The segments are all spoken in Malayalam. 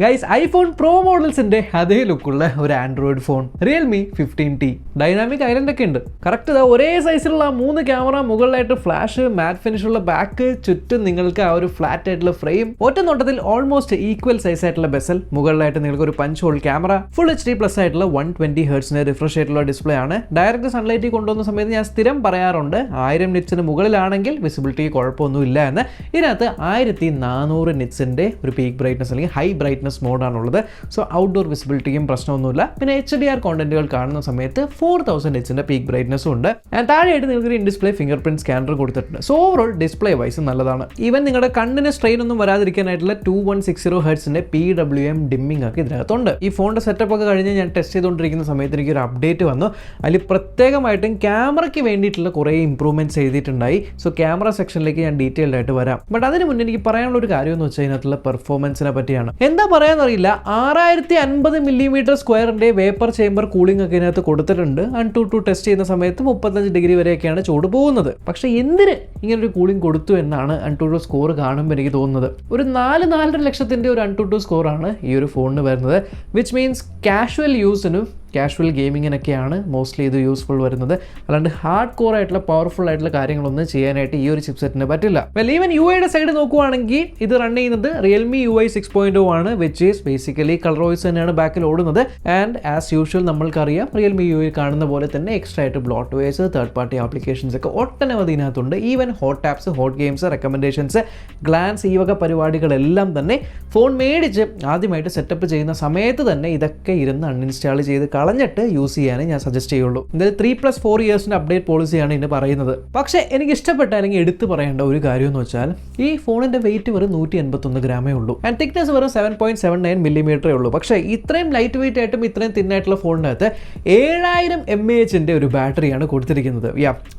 ഗൈസ്, ഐഫോൺ പ്രോ മോഡൽസിന്റെ അതേ ലുക്കുള്ള ഒരു Android phone Realme 15T. Dynamic island ഒക്കെ ഉണ്ട്. കറക്റ്റ് ഒരേ സൈസിലുള്ള 3 ക്യാമറ, മുകളിലായിട്ട് ഫ്ലാഷ്, മാറ്റ് ഫിനിഷുള്ള ബാക്ക്, ചുറ്റും നിങ്ങൾക്ക് ആ ഒരു ഫ്ലാറ്റ് ആയിട്ടുള്ള ഫ്രെയിം, ഒറ്റ നോട്ടത്തിൽ ഓൾമോസ്റ്റ് ഈക്വൽ സൈസ് ആയിട്ടുള്ള ബെസൽ, മുകളിലായിട്ട് നിങ്ങൾക്ക് ഒരു punch whole camera, full HD plus ആയിട്ടുള്ള 120 ഹെർട്സിന്റെ റിഫ്രഷ് ആയിട്ടുള്ള ഡിസ്പ്ലേ ആണ്. ഡയറക്റ്റ് സൺലൈറ്റ് കൊണ്ടുവന്ന സമയത്ത് ഞാൻ സ്ഥിരം പറയാറുണ്ട് 1000 നിറ്റ്സിന് മുകളിലാണെങ്കിൽ വിസിബിലിറ്റി കുഴപ്പമൊന്നുമില്ല എന്ന്. ഇതിനകത്ത് 1400 നിറ്റ്സിന്റെ ഒരു പീക്ക് ബ്രൈറ്റ്നസ് അല്ലെങ്കിൽ ഹൈ ബ്രൈറ്റ്നസ് മോഡാണുള്ളത്. സോ ഔട്ട്ഡോർ വിസിബിലിറ്റിയും പ്രശ്നമൊന്നുമില്ല. പിന്നെ HDR കോണ്ടന്റുകൾ കാണുന്ന സമയത്ത് 4000 നിറ്റ്സിന്റെ പീക്ക് ബ്രൈറ്റ്നസും ഉണ്ട്. താഴെയായിട്ട് നിങ്ങൾക്ക് in display finger print scanner കൊടുത്തിട്ടുണ്ട്. സോ ഓവറോൾ ഡിസ്പ്ലേ വൈസ് നല്ലതാണ്. ഈവൻ നിങ്ങളുടെ കണ്ണിന് സ്ട്രെയിൻ ഒന്നും വരാതിരിക്കാനായിട്ടുള്ള 2160 ഹെർട്സിന്റെ PWM ഡിമ്മിംഗ് ഒക്കെ ഇതിനകത്തുണ്ട്. ഈ ഫോണിന്റെ സെറ്റപ്പ് ഒക്കെ കഴിഞ്ഞ് ഞാൻ ടെസ്റ്റ് ചെയ്തുകൊണ്ടിരിക്കുന്ന സമയത്ത് എനിക്കൊരു അപ്ഡേറ്റ് വന്നു. അതിൽ പ്രത്യേകമായിട്ടും ക്യാമറയ്ക്ക് വേണ്ടിയിട്ടുള്ള കുറേ ഇംപ്രൂവ്മെന്റ്സ് എഴുതിയിട്ടുണ്ടായി. സോ ക്യാമറ സെക്ഷനിലേക്ക് ഞാൻ ഡീറ്റെയിൽഡ് ആയിട്ട് വരാം. ബട്ട് അതിന് മുന്നേ എനിക്ക് പറയാനുള്ള ഒരു കാര്യം എന്ന് വെച്ചാൽ ഇതിനകത്തുള്ള പെർഫോമൻസിനെ പറ്റിയാണ്. എന്താ പറയാന്നറിയില്ല, 6050 മില്ലിമീറ്റർ സ്ക്വയറിന്റെ വേപ്പർ ചേംബർ കൂളിംഗ് ഒക്കെ ഇതിനകത്ത് കൊടുത്തിട്ടുണ്ട്. AnTuTu ടെസ്റ്റ് ചെയ്യുന്ന സമയത്ത് 35 ഡിഗ്രി വരെയൊക്കെയാണ് ചൂട് പോകുന്നത്. പക്ഷേ എന്തിന് ഇങ്ങനൊരു കൂളിംഗ് കൊടുത്തു എന്നാണ് AnTuTu സ്കോർ കാണുമ്പോൾ എനിക്ക് തോന്നുന്നത്. ഒരു 4-4.5 ലക്ഷത്തിന്റെ ഒരു AnTuTu സ്കോറാണ് ഈ ഒരു ഫോണിന് വരുന്നത്. വിച്ച് മീൻസ് കാഷ്വൽ യൂസിനും കാഷ്വൽ ഗെയിമിങ്ങിനൊക്കെയാണ് മോസ്റ്റ്ലി ഇത് യൂസ്ഫുൾ വരുന്നത്. അല്ലാണ്ട് ഹാർഡ് കോർ ആയിട്ടുള്ള പവർഫുൾ ആയിട്ടുള്ള കാര്യങ്ങളൊന്നും ചെയ്യാനായിട്ട് ഈ ഒരു ചിപ്സെറ്റിന് പറ്റില്ല. വെൽ ഈവൻ UIയുടെ സൈഡ് നോക്കുവാണെങ്കിൽ ഇത് റൺ ചെയ്യുന്നത് റിയൽമി UI 6.0 ആണ്, which is basically colour OS തന്നെയാണ് ബാക്കിൽ ഓടുന്നത്. ആൻഡ് ആസ് യൂഷ്വൽ നമ്മൾക്കറിയാം റിയൽമി UI കാണുന്ന പോലെ തന്നെ എക്സ്ട്രാ ആയിട്ട് bloatwares, third party applications ഒക്കെ ഒട്ടനവധി ഇതിനകത്തുണ്ട്. Even hot apps, hot games, recommendations, Glance, ഈ വക പരിപാടികളെല്ലാം തന്നെ ഫോൺ മേടിച്ച് ആദ്യമായിട്ട് സെറ്റപ്പ് ചെയ്യുന്ന സമയത്ത് തന്നെ ഇതൊക്കെ ഇരുന്ന് അൺഇൻസ്റ്റാൾ ചെയ്ത് കളഞ്ഞിട്ട് യൂസ് ചെയ്യാനേ ഞാൻ സജസ്റ്റ് ചെയ്യുള്ളൂ. എന്തായാലും 3+4 ഇയേഴ്സിന്റെ അപ്ഡേറ്റ് പോളിസിയാണ് ഇതിന് പറയുന്നത്. പക്ഷേ എനിക്ക് ഇഷ്ടപ്പെട്ട അല്ലെങ്കിൽ എടുത്തു പറയേണ്ട ഒരു കാര്യം എന്ന് വെച്ചാൽ ഈ ഫോണിന്റെ വെയിറ്റ് വെറും 181 ഗ്രാമേ ഉള്ളൂ. ആൻഡ് തിക്നെസ് വെറും 7.79 മില്ലിമീറ്ററേ ഉള്ളൂ. പക്ഷേ ഇത്രയും ലൈറ്റ് വെയിറ്റ് ആയിട്ടും ഇത്രയും തിന്നായിട്ടുള്ള ഫോണിനകത്ത് 7000 mAhന്റെ ഒരു ബാറ്ററിയാണ് കൊടുത്തിരിക്കുന്നത്.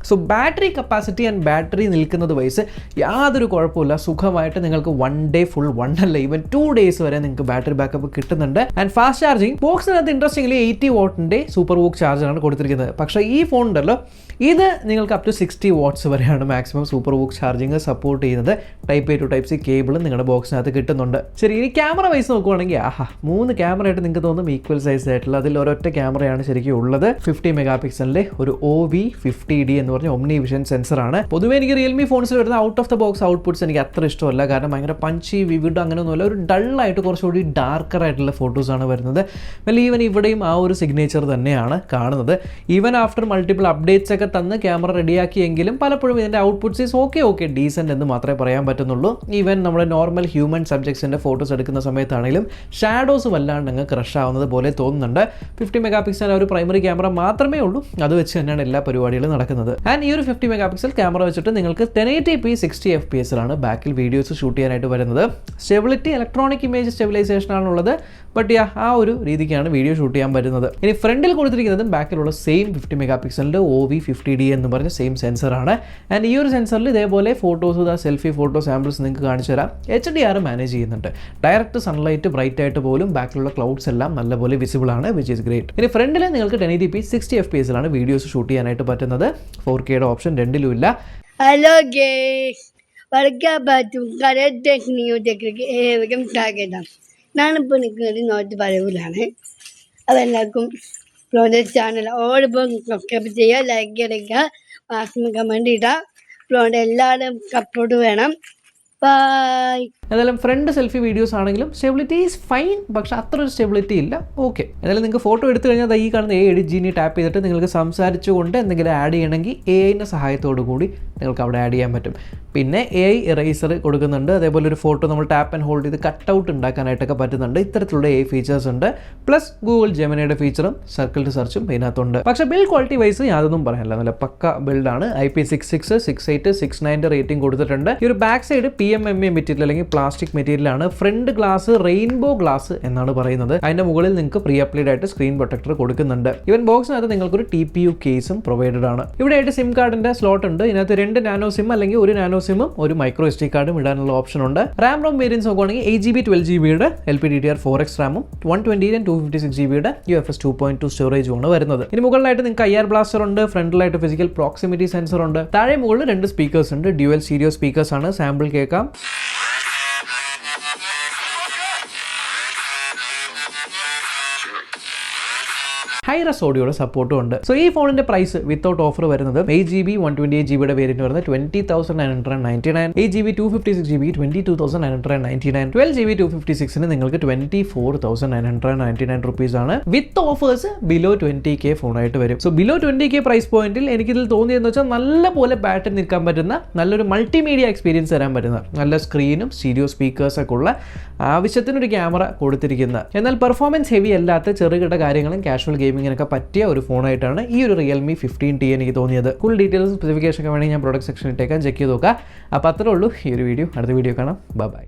So battery capacity and battery നിൽക്കുന്നത് വൈസ് യാതൊരു കുഴപ്പമില്ല. സുഖമായിട്ട് നിങ്ങൾക്ക് 1 ഡേ ഫുൾ, 1 അല്ല ഈവൻ 2 ഡേയ്സ് വരെ നിങ്ങൾക്ക് ബാറ്ററി ബാക്കപ്പ് കിട്ടുന്നുണ്ട്. ആൻഡ് ഫാസ്റ്റ് ചാർജിങ് ബോക്സിനകത്ത് ഇൻട്രസ്റ്റിംഗ്ലി 80 വാട്ടിന്റെ സൂപ്പർ വൂക്ക് ചാർജറാണ് കൊടുത്തിരിക്കുന്നത്. പക്ഷേ ഈ ഫോൺ ഉണ്ടല്ലോ, ഇത് നിങ്ങൾക്ക് അപ് ടു 60 വാട്ട്സ് വരെയാണ് maximum super VOOC charging support ചെയ്യുന്നത്. Type A to Type C കേബിളും നിങ്ങളുടെ ബോക്സിനകത്ത് കിട്ടുന്നുണ്ട്. ശരി, ഇനി ക്യാമറ വൈസ് നോക്കുവാണെങ്കിൽ 3 ക്യാമറ ആയിട്ട് നിങ്ങൾക്ക് തോന്നും ഈക്വൽ സൈസ് ആയിട്ടുള്ള. അതിൽ ഒരൊറ്റ ക്യാമറയാണ് ശരിക്കും ഉള്ളത്. 50 മെഗാ പിക്സലിന്റെ ഒരു OV50D എന്ന് പറഞ്ഞ ഒമ്നി വിഷൻ സെൻസറാണ്. പൊതുവേ എനിക്ക് റിയൽമി ഫോൺസിൽ വരുന്ന out of the box outputs എനിക്ക് അത്ര ഇഷ്ടമല്ല. കാരണം ഭയങ്കര പഞ്ചി, വിവിഡ് അങ്ങനെയൊന്നുമല്ല. ഒരു ഡള്ളായിട്ട് കുറച്ചുകൂടി ഡാർക്കർ ആയിട്ടുള്ള ഫോട്ടോസാണ് വരുന്നത്. വെൽ ഈവൻ ഇവിടെയും ആ ഒരു സിഗ്നേച്ചർ തന്നെയാണ് കാണുന്നത്. ഈവൻ ആഫ്റ്റർ മൾട്ടിപ്പിൾ അപ്ഡേറ്റ്സ് ഒക്കെ തന്ന് ക്യാമറ റെഡിയാക്കിയെങ്കിലും പലപ്പോഴും ഇതിൻ്റെ ഔട്ട്പുട്ട്സ് ഈസ് ഓക്കെ ഡീസൻറ്റ് എന്ന് മാത്രമേ പറയാൻ പറ്റുന്നുള്ളൂ. ഈവൻ നമ്മുടെ നോർമൽ ഹ്യൂമൻ സബ്ജക്ട്സിൻ്റെ ഫോട്ടോസ് എടുക്കുന്ന സമയത്താണെങ്കിലും ഷാഡോസ് വല്ലാണ്ട് അങ്ങ് ക്രഷ് ആവുന്നത് പോലെ തോന്നുന്നുണ്ട്. 50 മെഗാ പിക്സൽ ഒരു പ്രൈമറി ക്യാമറ മാത്രമേ ഉള്ളൂ. അത് വെച്ച് തന്നെയാണ് എല്ലാ പരിപാടികളും നടക്കുന്നത്. ആൻഡ് ഈ ഒരു 50 മെഗാ പിക്സൽ ക്യാമറ വെച്ചിട്ട് നിങ്ങൾക്ക് 1080p 60 FPS ബാക്കിൽ വീഡിയോസ് ഷൂട്ട് ചെയ്യാനായിട്ട് വരുന്നത്. സ്റ്റെബിലിറ്റി ഇലക്ട്രോണിക് ഇമേജ് സ്റ്റെബിലൈസേഷൻ ആണുള്ളത്. ബട്ട് ആ ഒരു രീതിക്കാണ് വീഡിയോ ഷൂട്ട് ചെയ്യാൻ പറ്റുന്നത്. ഇനി ഫ്രണ്ടിൽ കൊടുത്തിരിക്കുന്നതും ബാക്കിലുള്ള സെയിം 50 മെഗാ പിക്സലിൻ്റെ OV50D എന്ന് പറഞ്ഞ സെയിം സെൻസറാണ്. ആൻഡ് ഈ ഒരു സെൻസറിൽ ഇതേപോലെ ഫോട്ടോസ്, സെൽഫി ഫോട്ടോ സാമ്പിൾസ് നിങ്ങൾക്ക് കാണിച്ചു തരാം. HDR മാനേജ് ചെയ്യുന്നുണ്ട്. ഡയറക്റ്റ് സൺലൈറ്റ് ബ്രൈറ്റ് ആയിട്ട് പോലും ബാക്കിലുള്ള ക്ലൗഡ്സ് എല്ലാം നല്ലപോലെ വിസിബിൾ ആണ്, വിച്ച് ഈസ് ഗ്രേറ്റ്. ഇനി ഫ്രണ്ടിൽ നിങ്ങൾക്ക് 1080p 60 FPS വീഡിയോസ് ഷൂട്ട് ചെയ്യാനായിട്ട് പറ്റുന്നത്. 4Kയുടെ ഓപ്ഷൻ രണ്ടിലും ഇല്ല. Hello guys, welcome back to correct new technique. ഏവർക്കും സ്വാഗതം. ഞാനിപ്പോൾ നിൽക്കുന്നത് നോട്ട് പറയൂലാണ്. അതെല്ലാവർക്കും ഫ്ലോൻ്റെ ചാനൽ ഓടിപ്പോൾ സബ്സ്ക്രൈബ് ചെയ്യുക, ലൈക്ക് ചെയ്യുക, മാക്സിമം കമൻറ്റ് ഇടുക. ഫ്ലോൻ്റെ എല്ലാവരും സപ്പോർട്ട് വേണം. ബൈ. എന്തായാലും ഫ്രണ്ട് സെൽഫി വീഡിയോസ് ആണെങ്കിലും സ്റ്റെബിലിറ്റി ഈസ് ഫൈൻ, പക്ഷെ അത്ര ഒരു സ്റ്റെബിലിറ്റി ഇല്ല. ഓക്കെ, എന്തായാലും നിങ്ങൾക്ക് ഫോട്ടോ എടുത്തു കഴിഞ്ഞാൽ ഈ കാണുന്ന എഡിറ്റ് ജീനി ടാപ്പ് ചെയ്തിട്ട് നിങ്ങൾക്ക് സംസാരിച്ചുകൊണ്ട് എന്തെങ്കിലും ആഡ് ചെയ്യണമെങ്കിൽ AI സഹായത്തോടു കൂടി നിങ്ങൾക്ക് അവിടെ ആഡ് ചെയ്യാൻ പറ്റും. പിന്നെ AI ഇറേസർ കൊടുക്കുന്നുണ്ട്. അതേപോലെ ഒരു ഫോട്ടോ നമ്മൾ ടാപ്പ് ആൻഡ് ഹോൾഡ് ചെയ്ത് കട്ട് ഔട്ട് ഉണ്ടാക്കാനായിട്ടൊക്കെ പറ്റുന്നുണ്ട്. ഇത്തരത്തിലുള്ള AI ഫീച്ചേഴ്സ് ഉണ്ട്. പ്ലസ് ഗൂഗിൾ ജെമിനിയുടെ ഫീച്ചറും സർക്കിൾ ടു സെർച്ചും ഇതിനകത്തുണ്ട്. പക്ഷേ ബിൽഡ് ക്വാളിറ്റി വൈസ് യാതൊന്നും പറയാനില്ല. നല്ല പക്ക ബിൽഡാണ്. IP66, 68, 69 റേറ്റിംഗ് കൊടുത്തിട്ടുണ്ട്. ഈ ഒരു ബാക്ക് സൈഡ് PMMA മെറ്റീരിയൽ അല്ലെങ്കിൽ പ്ലാസ്റ്റിക് മെറ്റീരിയലാണ്. ഫ്രണ്ട് ഗ്ലാസ് റെയിൻബോ ഗ്ലാസ് എന്നാണ് പറയുന്നത്. അതിന്റെ മുകളിൽ നിങ്ങൾക്ക് പ്രീ അപ്ലൈഡ് ആയിട്ട് സ്ക്രീൻ പ്രൊട്ടക്ടർ കൊടുക്കുന്നുണ്ട്. ഇവൻ ബോക്സിനകത്ത് നിങ്ങൾക്കൊരു TPU കേസും പ്രൊവൈഡഡ് ആണ്. ഇവിടെ ആയിട്ട് സിം കാർഡിന്റെ സ്ലോട്ട് ഉണ്ട്. ഇതിനകത്ത് 2 നാനോ സിം അല്ലെങ്കിൽ 1 നാനോ സിമും ഒരു മൈക്രോ SD കാർഡും ഇടാനുള്ള ഓപ്ഷൻ ഉണ്ട്. റാം റോം വേരിയൻസ് നോക്കുകയാണെങ്കിൽ 8GB 12GBയുടെ LPDDR4X റാമും 120 and 256GBയുടെ UFS 2.2 സ്റ്റോറേജും ആണ് വരുന്നത്. ഇനി മുകളിലായിട്ട് നിങ്ങൾക്ക് IR ബ്ലാസ്റ്റർ ഉണ്ട്. ഫ്രണ്ടിലായിട്ട് ഫിസിക്കൽ പ്രോക്സിമിറ്റി സെൻസർ ഉണ്ട്. താഴെ മുകളിൽ 2 സ്പീക്കേഴ്സ് ഉണ്ട്. ഡ്യുവൽ സ്റ്റീരിയോ സ്പീക്കേഴ്സ് ആണ്. സാമ്പിൾ കേൾക്കാം. ഹൈറസ് ഓഡിയോയുടെ സപ്പോർട്ടും ഉണ്ട്. സോ ഈ ഫോണിന്റെ പ്രൈസ് വിത്തൗട്ട് ഓഫർ വരുന്നത് 8GB 128GB വേരിയന്റ് വരുന്നത് 20,999, 8GB 256GB 22,999, 12GB 256 നിങ്ങൾക്ക് 24,999 റുപ്പീസ് ആണ്. വിത്ത് ഓഫേഴ്സ് ബിലോ 20K ഫോണായിട്ട് വരും. സോ ബിലോ 20K പ്രൈസ് പോയിന്റിൽ എനിക്കിതിൽ തോന്നിയതെന്ന് വെച്ചാൽ നല്ല പോലെ ബാറ്ററി നിൽക്കാൻ പറ്റുന്ന നല്ലൊരു മൾട്ടിമീഡിയ എക്സ്പീരിയൻസ് തരാൻ പറ്റുന്ന നല്ല സ്ക്രീനും സ്റ്റീരിയോ സ്പീക്കേഴ്സ് ഒക്കെ ഉള്ള ആവശ്യത്തിനൊരു ക്യാമറ കൊടുത്തിരിക്കുന്ന എന്നാൽ പെർഫോമൻസ് ഹെവി അല്ലാത്ത ചെറുകിട കാര്യങ്ങളും കാഷ്വൽ ഗെയിമിങ്ങിനൊക്കെ പറ്റിയ ഒരു ഫോണായിട്ടാണ് ഈ ഒരു റിയൽമി 15T എനിക്ക് തോന്നിയത്. ഫുൾ ഡീറ്റെയിൽസ് സ്പെസിഫിക്കേഷൻ ഒക്കെ വേണമെങ്കിൽ ഞാൻ പ്രോഡക്റ്റ് സെക്ഷനിൽ ഇട്ടേക്കാൻ ചെക്ക് ചെയ്ത് നോക്കുക. അപ്പോൾ അത്രേ ഉള്ളൂ ഈ ഒരു വീഡിയോ. അടുത്ത വീഡിയോ കാണാം. ബൈ.